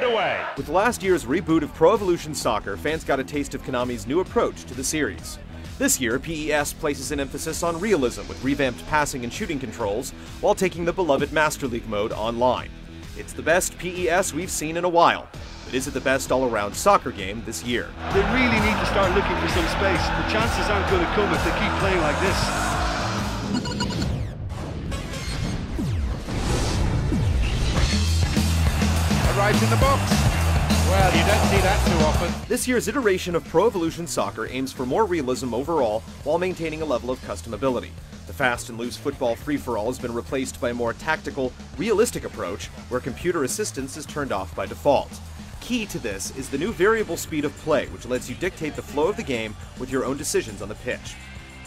underway. With last year's reboot of Pro Evolution Soccer, fans got a taste of Konami's new approach to the series. This year, PES places an emphasis on realism with revamped passing and shooting controls, while taking the beloved Master League mode online. It's the best PES we've seen in a while, but is it the best all-around soccer game this year? They really need to start looking for some space. The chances aren't going to come if they keep playing like this. Right in the box. Well, you don't see that too often. This year's iteration of Pro Evolution Soccer aims for more realism overall while maintaining a level of customability. The fast and loose football free-for-all has been replaced by a more tactical, realistic approach where computer assistance is turned off by default. Key to this is the new variable speed of play, which lets you dictate the flow of the game with your own decisions on the pitch.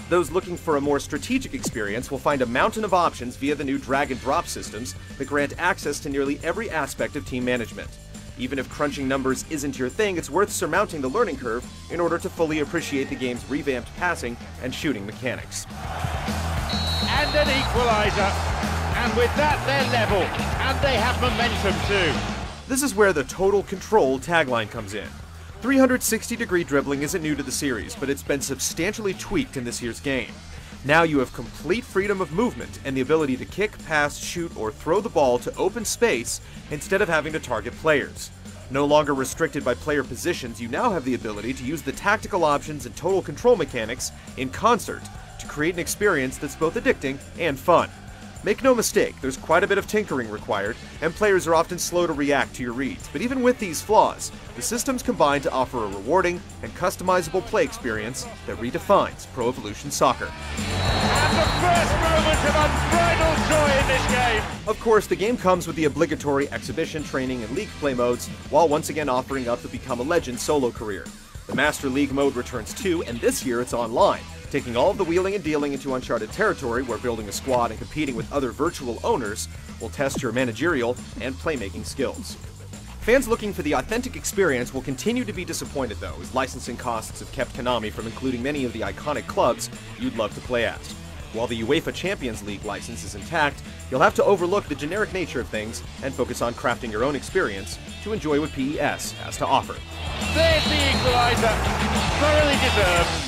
Those looking for a more strategic experience will find a mountain of options via the new drag-and-drop systems that grant access to nearly every aspect of team management. Even if crunching numbers isn't your thing, it's worth surmounting the learning curve in order to fully appreciate the game's revamped passing and shooting mechanics. And an equalizer. And with that, they're level. And they have momentum too. This is where the Total Control tagline comes in. 360-degree dribbling isn't new to the series, but it's been substantially tweaked in this year's game. Now you have complete freedom of movement and the ability to kick, pass, shoot, or throw the ball to open space instead of having to target players. No longer restricted by player positions, you now have the ability to use the tactical options and total control mechanics in concert to create an experience that's both addicting and fun. Make no mistake, there's quite a bit of tinkering required, and players are often slow to react to your reads, but even with these flaws, the systems combine to offer a rewarding and customizable play experience that redefines Pro Evolution Soccer. And the first moment of unbridled joy in this game! Of course, the game comes with the obligatory exhibition, training, and league play modes, while once again offering up the Become a Legend solo career. The Master League mode returns too, and this year it's online, taking all of the wheeling and dealing into uncharted territory where building a squad and competing with other virtual owners will test your managerial and playmaking skills. Fans looking for the authentic experience will continue to be disappointed though, as licensing costs have kept Konami from including many of the iconic clubs you'd love to play as. While the UEFA Champions League license is intact, you'll have to overlook the generic nature of things and focus on crafting your own experience to enjoy what PES has to offer. There's the equalizer. Thoroughly deserved.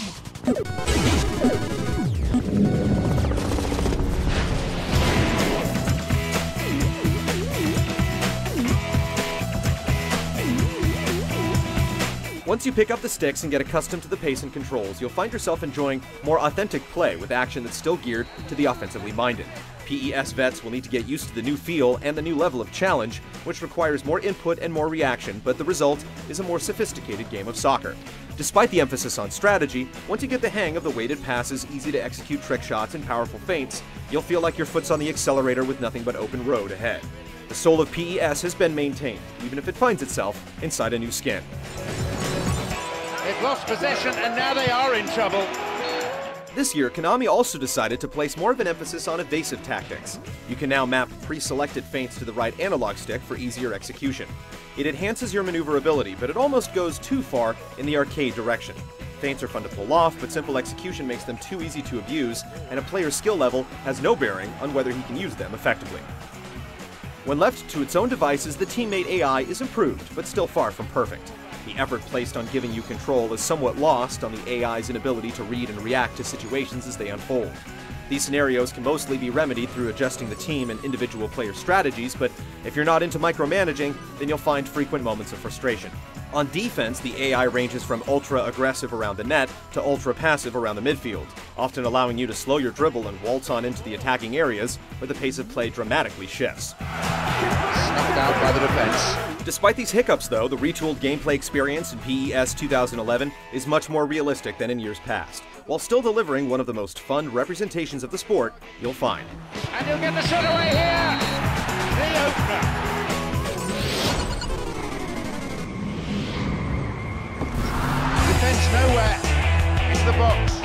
Once you pick up the sticks and get accustomed to the pace and controls, you'll find yourself enjoying more authentic play with action that's still geared to the offensively minded. PES vets will need to get used to the new feel and the new level of challenge, which requires more input and more reaction, but the result is a more sophisticated game of soccer. Despite the emphasis on strategy, once you get the hang of the weighted passes, easy to execute trick shots, and powerful feints, you'll feel like your foot's on the accelerator with nothing but open road ahead. The soul of PES has been maintained, even if it finds itself inside a new skin. They've lost possession and now they are in trouble. This year, Konami also decided to place more of an emphasis on evasive tactics. You can now map pre-selected feints to the right analog stick for easier execution. It enhances your maneuverability, but it almost goes too far in the arcade direction. Feints are fun to pull off, but simple execution makes them too easy to abuse, and a player's skill level has no bearing on whether he can use them effectively. When left to its own devices, the teammate AI is improved, but still far from perfect. The effort placed on giving you control is somewhat lost on the AI's inability to read and react to situations as they unfold. These scenarios can mostly be remedied through adjusting the team and individual player strategies, but if you're not into micromanaging, then you'll find frequent moments of frustration. On defense, the AI ranges from ultra-aggressive around the net to ultra-passive around the midfield, often allowing you to slow your dribble and waltz on into the attacking areas where the pace of play dramatically shifts. Snuffed out by the defense. Despite these hiccups though, the retooled gameplay experience in PES 2011 is much more realistic than in years past, while still delivering one of the most fun representations of the sport you'll find. And he'll get the shot away here! The opener! Defense nowhere. Into the box.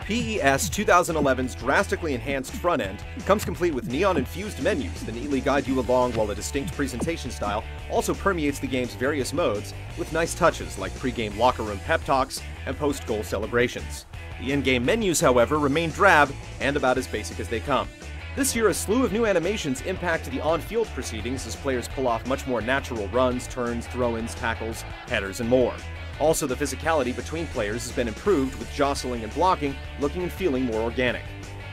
PES 2011's drastically enhanced front end comes complete with neon-infused menus that neatly guide you along, while a distinct presentation style also permeates the game's various modes with nice touches like pre-game locker room pep talks and post-goal celebrations. The in-game menus, however, remain drab and about as basic as they come. This year, a slew of new animations impact the on-field proceedings as players pull off much more natural runs, turns, throw-ins, tackles, headers, and more. Also, the physicality between players has been improved, with jostling and blocking looking and feeling more organic.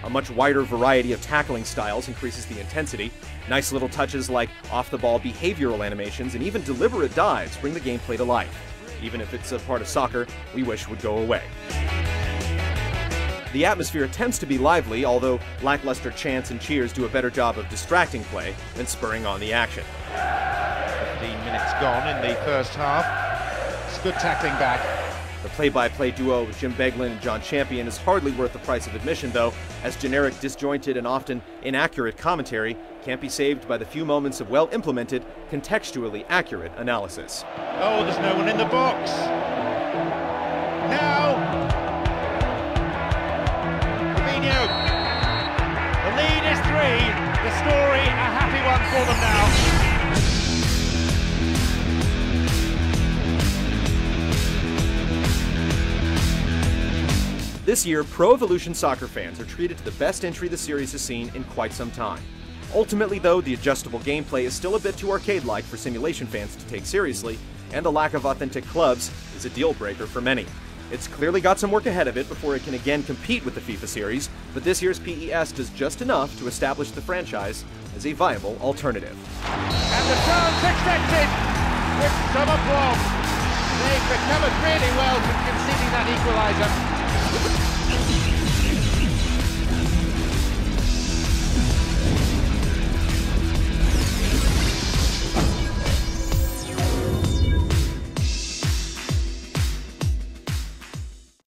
A much wider variety of tackling styles increases the intensity. Nice little touches like off-the-ball behavioral animations and even deliberate dives bring the gameplay to life, even if it's a part of soccer we wish would go away. The atmosphere tends to be lively, although lackluster chants and cheers do a better job of distracting play than spurring on the action. 15 minutes gone in the first half. It's good tackling back. The play-by-play duo with Jim Beglin and John Champion is hardly worth the price of admission, though, as generic, disjointed, and often inaccurate commentary can't be saved by the few moments of well-implemented, contextually accurate analysis. Oh, there's no one in the box. Now, Fabinho. The lead is 3. The story, a happy one for them now. This year, Pro Evolution Soccer fans are treated to the best entry the series has seen in quite some time. Ultimately, though, the adjustable gameplay is still a bit too arcade-like for simulation fans to take seriously, and the lack of authentic clubs is a deal-breaker for many. It's clearly got some work ahead of it before it can again compete with the FIFA series, but this year's PES does just enough to establish the franchise as a viable alternative. And the chance extended with some applause. They've recovered really well from conceding that equaliser.